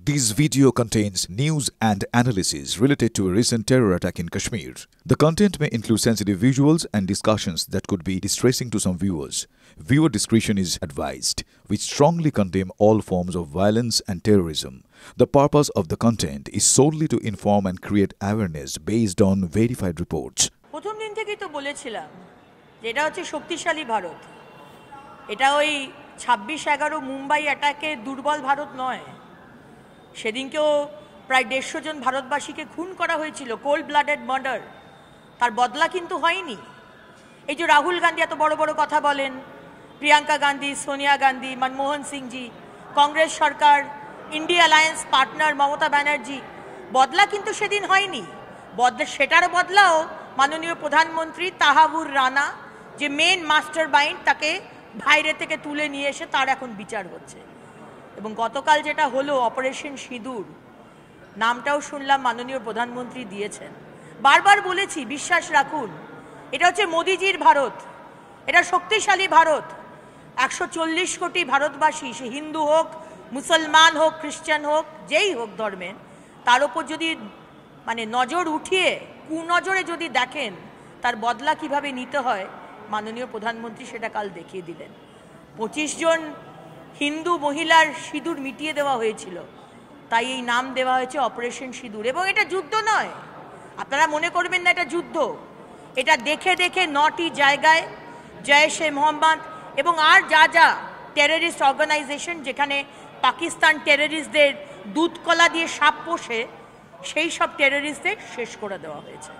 This video contains news and analysis related to a recent terror attack in Kashmir. The content may include sensitive visuals and discussions that could be distressing to some viewers. Viewer discretion is advised. We strongly condemn all forms of violence and terrorism. The purpose of the content is solely to inform and create awareness based on verified reports. প্রথম দিন থেকেই তো বলেছিলাম যে এটা হচ্ছে শক্তিশালী ভারত। এটা ওই 26/11 মুম্বাই অ্যাটাকে দুর্বল ভারত নয়। সেদিনকেও প্রায় 150 জন ভারতবাসীকে খুন করা হয়েছিল, কোল্ড ব্লাডেড মার্ডার। তার বদলা কিন্তু হয়নি। এই যে রাহুল গান্ধী এত বড় বড় কথা বলেন, প্রিয়াঙ্কা গান্ধী, সোনিয়া গান্ধী, মনমোহন সিংজি, কংগ্রেস সরকার, India alliance partner Mamata Banerjee, বদলা কিন্তু সেদিন হয়নি। সেটার বদলাও মাননীয় প্রধানমন্ত্রী তাহাবুর রানা, যে মেন মাস্টার মাইন্ড, তাকে বাইরে থেকে তুলে নিয়ে এসে তার এখন বিচার হচ্ছে। এবং গতকাল যেটা হলো অপারেশন সিঁদুর, নামটাও শুনলাম মাননীয় প্রধানমন্ত্রী দিয়েছেন। বারবার বলেছি, বিশ্বাস রাখুন, এটা হচ্ছে মোদিজির ভারত, এটা শক্তিশালী ভারত। 140 কোটি ভারতবাসী, সে হিন্দু হোক, মুসলমান হোক, খ্রিস্টান হোক, যেই হোক ধর্মের, তার ওপর যদি নজর উঠিয়ে কুনজরে যদি দেখেন তার বদলা কিভাবে নিতে হয়, মাননীয় প্রধানমন্ত্রী সেটা কাল দেখিয়ে দিলেন। 25 জন হিন্দু মহিলার সিঁদুর মিটিয়ে দেওয়া হয়েছিল, তাই এই নাম দেওয়া হয়েছে অপারেশন সিঁদুর। এবং এটা যুদ্ধ নয়, আপনারা মনে করবেন না এটা যুদ্ধ। এটা দেখে দেখে 9টি জায়গায় জৈশ-এ মোহাম্মদ এবং আর যা যা টেররিস্ট অর্গানাইজেশন, যেখানে পাকিস্তান টেররিস্টদের দুধ কলা দিয়ে সাপ পোষে, সেই সব টেররিস্টদের শেষ করে দেওয়া হয়েছে।